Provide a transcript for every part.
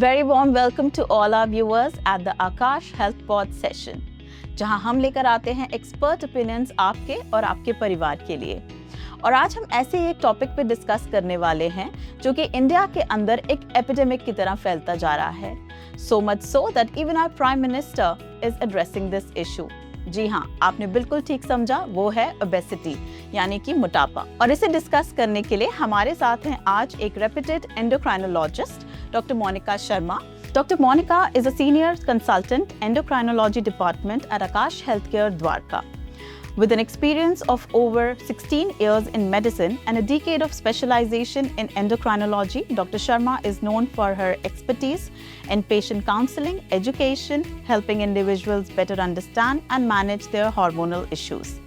Very warm welcome to all our viewers at the Akash Health Pod session, जहां हम लेकर आते हैं एक्सपर्ट ओपिनियंस आपके और आपके परिवार के लिए। और आज हम ऐसे ही एक टॉपिक पे डिस्कस करने वाले हैं जो कि इंडिया के अंदर एक एपिडेमिक की तरह फैलता जा रहा है। So much so that even our Prime Minister is addressing this issue. जी हाँ, आपने बिल्कुल ठीक समझा, वो है ओबेसिटी यानी कि मोटापा। और इसे डिस्कस करने के लिए हमारे साथ हैं आज एक reputed endocrinologist doctor Monica Sharma. Dr. Monica is a senior consultant endocrinology department at Akash Healthcare Dwarka. With an experience of over 16 years in medicine and a decade of specialization in endocrinology, Dr. Sharma is known for her expertise in patient counseling, education, helping individuals better understand and manage their hormonal issues.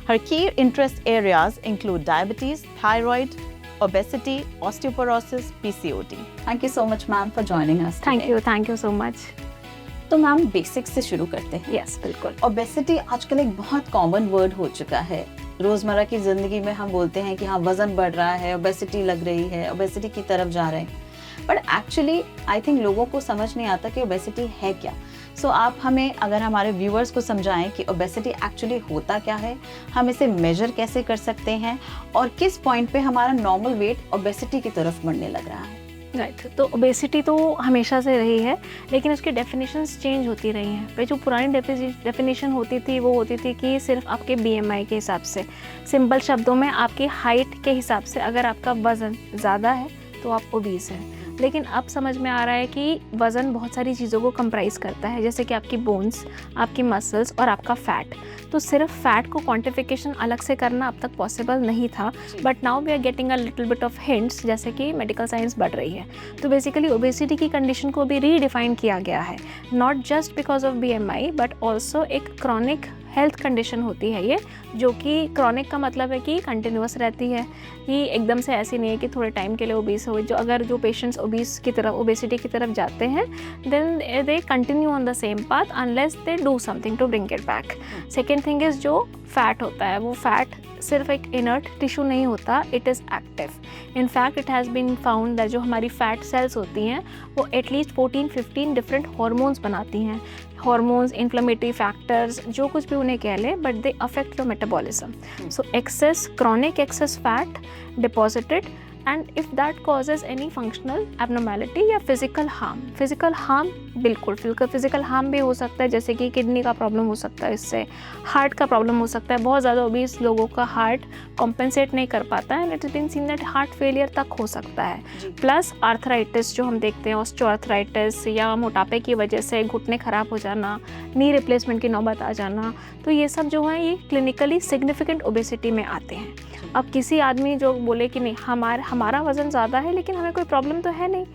Her key interest areas include diabetes, thyroid, obesity, osteoporosis, PCOD. Thank you so much, ma'am, for joining us today. Thank you so much. तो ma'am basics से शुरू करते हैं। Yes, बिल्कुल। Obesity आजकल एक बहुत common word हो चुका है। रोजमर्रा की जिंदगी में हम बोलते हैं कि हाँ वजन बढ़ रहा है, ओबेसिटी लग रही है, ओबेसिटी की तरफ जा रहे हैं। बट एक्चुअली आई थिंक लोगों को समझ नहीं आता कि ओबेसिटी है क्या। सो आप हमें अगर हमारे व्यूअर्स को समझाएं कि ओबेसिटी एक्चुअली होता क्या है, हम इसे मेजर कैसे कर सकते हैं और किस पॉइंट पे हमारा नॉर्मल वेट ओबेसिटी की तरफ बढ़ने लग रहा है। राइट तो ओबेसिटी तो हमेशा से रही है, लेकिन उसकी डेफिनेशंस चेंज होती रही हैं। पे जो पुरानी डेफिनेशन होती थी वो होती थी कि सिर्फ आपके बीएमआई के हिसाब से, सिंपल शब्दों में आपकी हाइट के हिसाब से अगर आपका वज़न ज़्यादा है तो आप ओबीस हैं। लेकिन अब समझ में आ रहा है कि वज़न बहुत सारी चीज़ों को कंप्राइज करता है, जैसे कि आपकी बोन्स, आपकी मसल्स और आपका फ़ैट। तो सिर्फ फ़ैट को क्वांटिफिकेशन अलग से करना अब तक पॉसिबल नहीं था, but now we are getting a little bit of hints, जैसे कि मेडिकल साइंस बढ़ रही है। तो बेसिकली ओबेसिटी की कंडीशन को भी रीडिफाइन किया गया है, not just because of BMI but also एक क्रॉनिक हेल्थ कंडीशन होती है ये, जो कि क्रॉनिक का मतलब है कि कंटिन्यूस रहती है, कि एकदम से ऐसी नहीं है कि थोड़े टाइम के लिए ओबीस हो। जो पेशेंट्स ओबेसिटी की तरफ जाते हैं, then they continue on the same path unless they do something to bring it back. Second thing is जो फैट होता है, वो फैट सिर्फ एक इनर्ट टिश्यू नहीं होता, it is active. In fact it has been found that जो हमारी फैट सेल्स होती हैं वो एटलीस्ट 14-15 डिफरेंट हॉर्मोन्स बनाती हैं। हॉर्मोन्स, इन्फ्लेमेटरी फैक्टर्स, जो कुछ भी उन्हें कह लें, but they affect your metabolism. So chronic access fat deposited, and if that causes any functional abnormality या physical harm बिल्कुल physical harm भी हो सकता है, जैसे कि किडनी का प्रॉब्लम हो सकता है, इससे हार्ट का प्रॉब्लम हो सकता है। बहुत ज़्यादा ओबीस लोगों का हार्ट कॉम्पेंसेट नहीं कर पाता है, and it is been seen that heart failure तक हो सकता है। प्लस आर्थराइटिस जो हम देखते हैं, ऑस्टियोआर्थराइटिस, या मोटापे की वजह से घुटने ख़राब हो जाना, नी रिप्लेसमेंट की नौबत आ जाना, तो ये सब जो है ये क्लिनिकली सिग्निफिकेंट ओबेसिटी में आते हैं। अब किसी आदमी जो बोले कि नहीं हमारा वज़न ज़्यादा है लेकिन हमें कोई प्रॉब्लम तो है नहीं,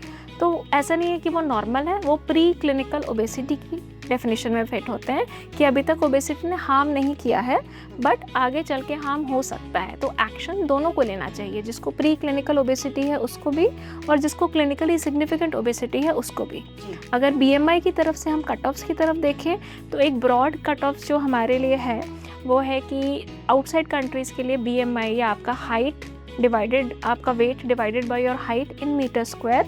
तो ऐसा नहीं है कि वो नॉर्मल है, वो प्री क्लिनिकल ओबेसिटी की डेफिनेशन में फिट होते हैं कि अभी तक ओबेसिटी ने हार्म नहीं किया है बट आगे चल के हार्म हो सकता है। तो एक्शन दोनों को लेना चाहिए, जिसको प्री क्लिनिकल ओबेसिटी है उसको भी और जिसको क्लिनिकली सिग्निफिकेंट ओबेसिटी है उसको भी। अगर बीएमआई की तरफ से हम कट ऑफ्स की तरफ देखें तो एक ब्रॉड कट ऑफ्स जो हमारे लिए है वो है कि आउटसाइड कंट्रीज़ के लिए बीएमआई या आपका हाइट डिवाइडेड, आपका weight divided by your height in meter square,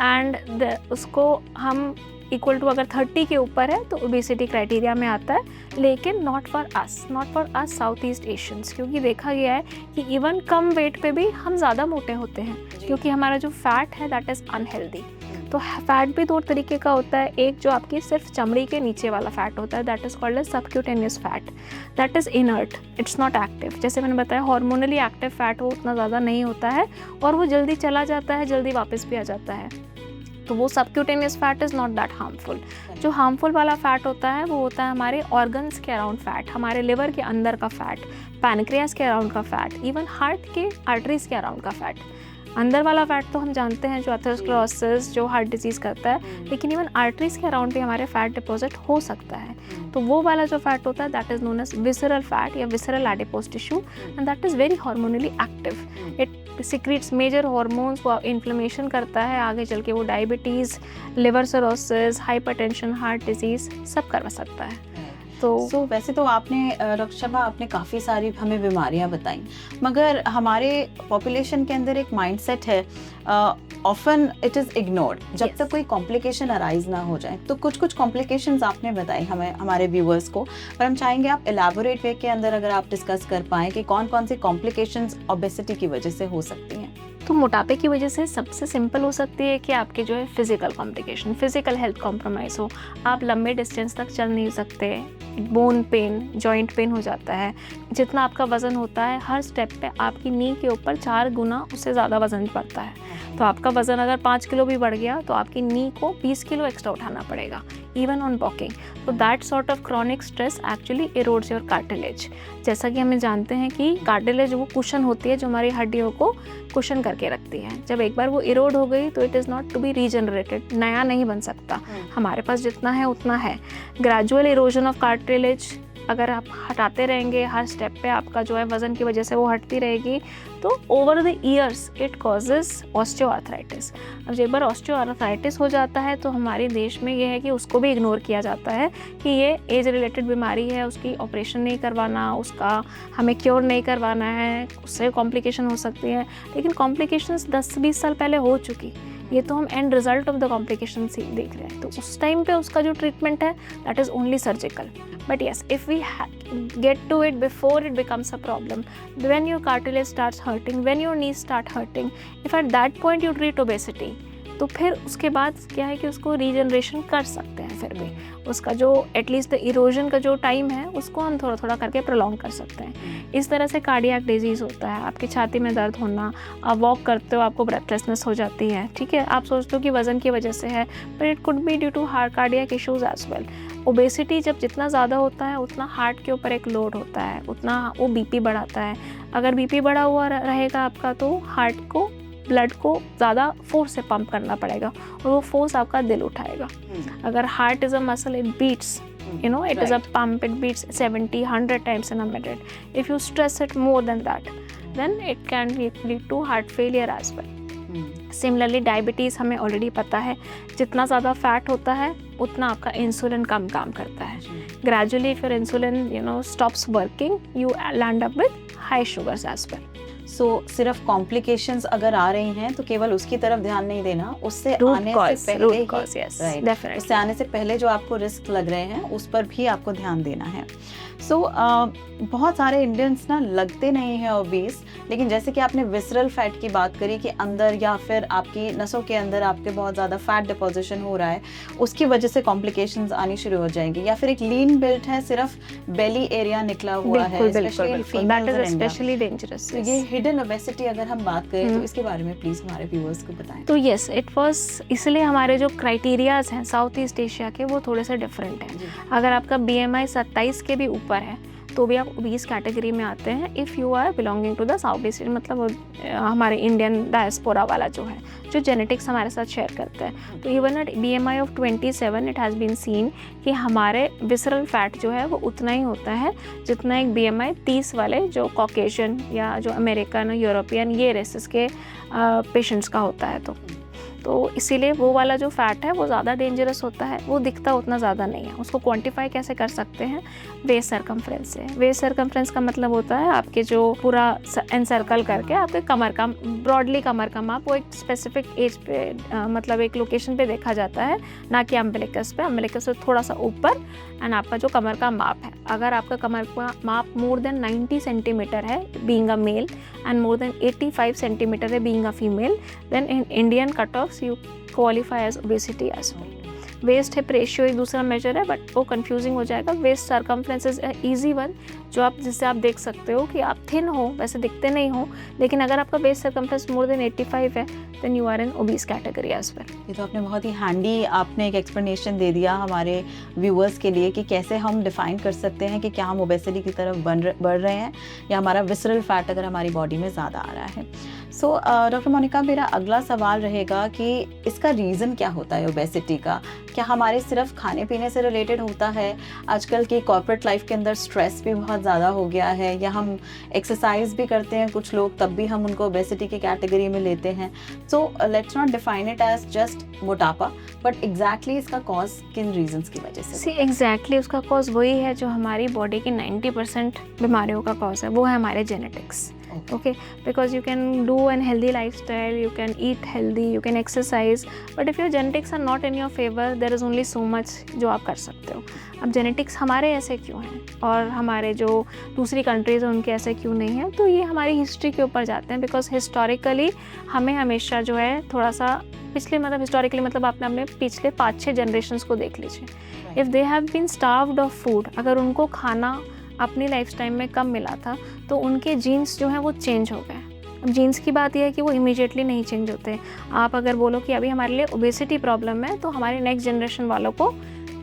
and उसको हम इक्वल टू अगर 30 के ऊपर है तो ओबेसिटी क्राइटेरिया में आता है, लेकिन not for us south east Asians, क्योंकि देखा गया है कि इवन कम वेट पे भी हम ज़्यादा मोटे होते हैं, क्योंकि हमारा जो फैट है दैट इज़ अनहेल्दी। तो फैट भी दो तरीके का होता है, एक जो आपकी सिर्फ चमड़ी के नीचे वाला फैट होता है that is called as subcutaneous fat, that is inert, it's not active. जैसे मैंने बताया हार्मोनली एक्टिव फैट वो उतना ज़्यादा नहीं होता है और वो जल्दी चला जाता है, जल्दी वापस भी आ जाता है, तो वो subcutaneous fat is not that harmful. जो हार्मफुल वाला फैट होता है वो होता है हमारे ऑर्गन्स के अराउंड फैट, हमारे लिवर के अंदर का फैट, पैनक्रियास के अराउंड का फैट, इवन हार्ट के आर्टरीज के अराउंड का फैट। अंदर वाला फैट तो हम जानते हैं जो एथेरोस्क्लेरोसिस जो हार्ट डिजीज़ करता है, लेकिन इवन आर्टरीज के अराउंड भी हमारे फैट डिपॉजिट हो सकता है। तो वो वाला जो फैट होता है that is known as visceral fat या visceral adipose tissue, and that is very hormonally active. It secretes major hormones, वो इन्फ्लेमेशन करता है, आगे चल के वो diabetes, liver cirrhosis, hypertension, heart disease सब करवा सकता है। तो वैसे तो आपने डॉक्टर शर्मा आपने काफ़ी सारी हमें बीमारियां बताई, मगर हमारे पॉपुलेशन के अंदर एक माइंडसेट है ऑफन इट इज इग्नोर्ड जब Yes. तक कोई कॉम्प्लिकेशन अराइज ना हो जाए। तो कुछ कुछ कॉम्प्लिकेशंस आपने बताई हमें, हमारे व्यूअर्स को, पर हम चाहेंगे आप एलैबोरेट वे के अंदर अगर आप डिस्कस कर पाएं कि कौन कौन सी कॉम्प्लिकेशंस ओबेसिटी की वजह से हो सकती हैं। तो मोटापे की वजह से सबसे सिंपल हो सकती है कि आपके जो है physical complication, physical health compromise हो, आप लंबे डिस्टेंस तक चल नहीं सकते, बोन पेन, जॉइंट पेन हो जाता है। जितना आपका वज़न होता है हर स्टेप पे आपकी नी के ऊपर 4 गुना उससे ज़्यादा वज़न बढ़ता है। तो आपका वज़न अगर 5 किलो भी बढ़ गया तो आपकी नी को 20 किलो एक्स्ट्रा उठाना पड़ेगा, इवन ऑन वॉकिंग। तो that sort of chronic stress actually erodes your cartilage. जैसा कि हमें जानते हैं कि कार्टिलेज वो कुशन होती है जो हमारी हड्डियों को कुशन करके रखती है। जब एक बार वो इरोड हो गई तो it is not to be regenerated, नया नहीं बन सकता। हमारे पास जितना है उतना है। ग्रेजुअल इरोजन ऑफ कार्टिलेज अगर आप हटाते रहेंगे, हर स्टेप पे आपका जो है वज़न की वजह से वो हटती रहेगी, तो over the years it causes osteoarthritis. अब एक बार ऑस्टियोआर्थराइटिस हो जाता है तो हमारे देश में ये है कि उसको भी इग्नोर किया जाता है कि ये एज रिलेटेड बीमारी है, उसकी ऑपरेशन नहीं करवाना, उसका हमें क्योर नहीं करवाना है, उससे कॉम्प्लिकेशन हो सकती है। लेकिन कॉम्प्लिकेशंस 10-20 साल पहले हो चुकी, ये तो हम and result of the complication से देख रहे हैं। तो उस टाइम पे उसका जो ट्रीटमेंट है that is only surgical. But yes, if we get to it before it becomes a problem, when your cartilage starts hurting, when your knees start hurting, if at that point you treat obesity, तो फिर उसके बाद क्या है कि उसको regeneration कर सकते हैं। फिर भी उसका जो एटलीस्ट इरोजन का जो टाइम है उसको हम थोड़ा थोड़ा करके प्रोलॉन्ग कर सकते हैं। इस तरह से कार्डियक डिजीज़ होता है, आपकी छाती में दर्द होना, आप वॉक करते हो आपको ब्रेथलेसनेस हो जाती है, ठीक है, आप सोचते हो कि वज़न की वजह से है, but it could be due to heart cardiac issues as well. Obesity जब जितना ज़्यादा होता है उतना हार्ट के ऊपर एक लोड होता है, उतना वो बीपी बढ़ाता है। अगर बीपी बढ़ा हुआ रहेगा आपका तो हार्ट को, ब्लड को ज़्यादा फोर्स से पंप करना पड़ेगा और वो फोर्स आपका दिल उठाएगा। अगर heart is a muscle, it beats, you know, it is a pump, it beats 70-100 times in a minute. If you stress it more than that, then it can lead to heart failure as well. Similarly diabetes हमें already पता है, जितना ज़्यादा fat होता है उतना आपका insulin कम काम करता है। ग्रेजुअली फिर insulin stops working, you land up with high sugars as well. So सिर्फ कॉम्प्लिकेशंस अगर आ रही हैं तो केवल उसकी तरफ ध्यान नहीं देना, उससे Root आने cause, से पहले root cause, yes, right, definitely. उससे आने से पहले जो आपको रिस्क लग रहे हैं उस पर भी आपको ध्यान देना है। सो बहुत सारे इंडियंस ना लगते नहीं हैं ओबीस, लेकिन जैसे कि आपने विसरल फैट की बात करी कि अंदर या फिर आपकी नसों के अंदर आपके बहुत ज़्यादा फैट डिपोजिशन हो रहा है, उसकी वजह से कॉम्प्लिकेशंस आनी शुरू हो जाएंगी। या फिर एक लीन बिल्ट है, सिर्फ बेली एरिया निकला हुआ है, स्पेशली डेंजरस। ये हिडन ओबेसिटी अगर हम बात करें तो इसके बारे में प्लीज़ हमारे व्यूअर्स को बताएं। तो यस, इट वाज, इसलिए हमारे जो क्राइटेरियाज हैं साउथ ईस्ट एशिया के वो थोड़े से डिफरेंट हैं। अगर आपका BMI 27 के भी ऊपर है तो भी आप ओबीस कैटेगरी में आते हैं if you are belonging to the south east, मतलब हमारे इंडियन डायस्पोरा वाला जो है, जो जेनेटिक्स हमारे साथ शेयर करता है। तो even at BMI of 27 it has been seen कि हमारे विसरल फैट जो है वो उतना ही होता है जितना एक BMI 30 वाले जो कॉकेशियन या जो अमेरिकन, यूरोपियन, ये रेसेस के पेशेंट्स का होता है। तो इसीलिए वो वाला जो फैट है वो ज़्यादा डेंजरस होता है, वो दिखता उतना ज़्यादा नहीं है। उसको क्वांटिफाई कैसे कर सकते हैं? वेस्ट सर्कमफ्रेंस से। वेस्ट सर्कमफ्रेंस का मतलब होता है आपके जो पूरा एनसर्कल करके आपके कमर का, ब्रॉडली कमर का माप, वो एक स्पेसिफिक एज पे मतलब एक लोकेशन पे देखा जाता है, ना कि अम्बिलिकस पे। अम्बिलिकस से थोड़ा सा ऊपर एंड आपका जो कमर का माप है, अगर आपका कमर का माप मोर देन 90 सेंटीमीटर है being a male and more than 85 centimetre है being a female, then in Indian cut off you qualify as obesity as well. Waist hip ratio एक दूसरा मेजर है, बट वो कंफ्यूजिंग हो जाएगा। Waist circumference is easy one, जो आप जिससे आप देख सकते हो कि आप थिन हो, वैसे दिखते नहीं हो, लेकिन अगर आपका वेस्ट सर्कमफ्रेंस मोर देन 85 है then you are in obese category as well. ये तो आपने बहुत ही हैंडी आपने एक एक्सप्लेनेशन दे दिया हमारे व्यूअर्स के लिए कि कैसे हम डिफाइन कर सकते हैं कि क्या हम ओबेसिटी की तरफ बढ़ रहे हैं या हमारा विसरल फैट अगर हमारी बॉडी में ज़्यादा आ रहा है। सो डॉक्टर मोनिका, मेरा अगला सवाल रहेगा कि इसका रीज़न क्या होता है ओबेसिटी का? क्या हमारे सिर्फ खाने पीने से रिलेटेड होता है? आजकल की कॉर्पोरेट लाइफ के अंदर स्ट्रेस भी बहुत ज़्यादा हो गया है, या हम एक्सरसाइज भी करते हैं कुछ लोग, तब भी हम उनको ओबेसिटी की कैटेगरी में लेते हैं। So let's not define it as just मोटापा, बट एग्जैक्टली इसका कॉज किन रीजंस की वजह से? एग्जैक्टली उसका कॉज वही है जो हमारी बॉडी की 90% बीमारियों का कॉज है, वो है हमारे genetics. okay, because you can do an healthy lifestyle, you can eat healthy, you can exercise, but if your genetics are not in your favor, there is only so much जो आप कर सकते हो. अब जेनेटिक्स हमारे ऐसे क्यों हैं और हमारे जो दूसरी कंट्रीज़ हैं उनके ऐसे क्यों नहीं हैं, तो ये हमारी हिस्ट्री के ऊपर जाते हैं. बिकॉज हिस्टोरिकली हमें हमेशा जो है थोड़ा सा पिछले मतलब हिस्टोरिकली मतलब आपने अपने पिछले 5-6 जनरेशन्स को देख लीजिए. If they have been starved of food, अगर उनको खाना अपनी लाइफ टाइम में कम मिला था तो उनके जीन्स जो हैं वो चेंज हो गए. अब जीन्स की बात यह है कि वो इमीडिएटली नहीं चेंज होते. आप अगर बोलो कि अभी हमारे लिए ओबेसिटी प्रॉब्लम है तो हमारे नेक्स्ट जनरेशन वालों को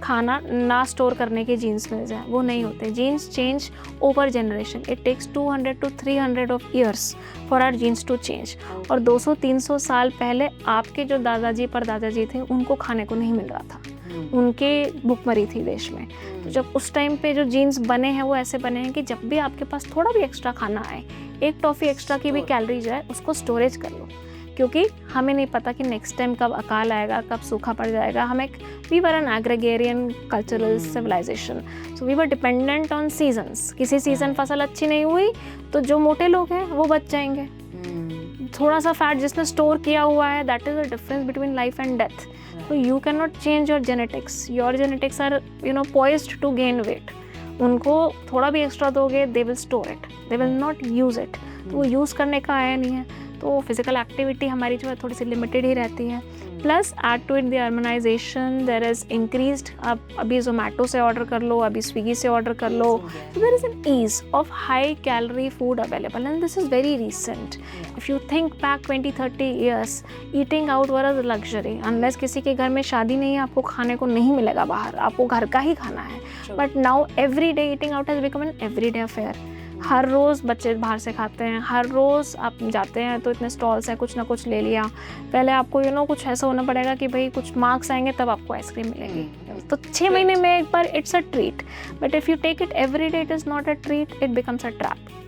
खाना ना स्टोर करने के जीन्स मिल जाए, वो नहीं होते. Genes change over generation. It takes 200 to 300 of years for our genes to change. और 200-300 साल पहले आपके जो दादाजी परदादाजी थे उनको खाने को नहीं मिल रहा था, उनके भूखमरी थी देश में. तो जब उस टाइम पे जो जीन्स बने हैं वो ऐसे बने हैं कि जब भी आपके पास थोड़ा भी एक्स्ट्रा खाना आए, एक टॉफ़ी एक्स्ट्रा की भी कैलोरी जाए, उसको स्टोरेज कर लो, क्योंकि हमें नहीं पता कि नेक्स्ट टाइम कब अकाल आएगा, कब सूखा पड़ जाएगा. हम एक we were an agrarian cultural civilization, so we were dependent on seasons. किसी सीज़न फसल अच्छी नहीं हुई तो जो मोटे लोग हैं वो बच जाएंगे. थोड़ा सा फैट जिसने स्टोर किया हुआ है, that is the difference between life and death. So you cannot change your genetics. Your genetics are, poised to gain weight. उनको थोड़ा भी एक्स्ट्रा दोगे, they will store it. They will not use it. तो वो use करने का आया नहीं है. तो फिज़िकल एक्टिविटी हमारी जो है थोड़ी सी लिमिटेड ही रहती है. Plus add to it the urbanization, there is increased. आप अभी जोमेटो से ऑर्डर कर लो, अभी स्विगी से ऑर्डर कर लो. So there is an ease of high calorie food available, and this is very recent. If you think back 20-30 years, eating out was a luxury. Unless किसी के घर में शादी नहीं है, आपको खाने को नहीं मिलेगा बाहर, आपको घर का ही खाना है. But now every day eating out has become an everyday affair. हर रोज़ बच्चे बाहर से खाते हैं, हर रोज़ आप जाते हैं तो इतने स्टॉल्स हैं, कुछ ना कुछ ले लिया. पहले आपको कुछ ऐसा होना पड़ेगा कि भाई कुछ मार्क्स आएंगे तब आपको आइसक्रीम मिलेगी. तो 6 महीने में एक बार it's a treat. But if you take it every day, it is not a treat, it becomes a trap.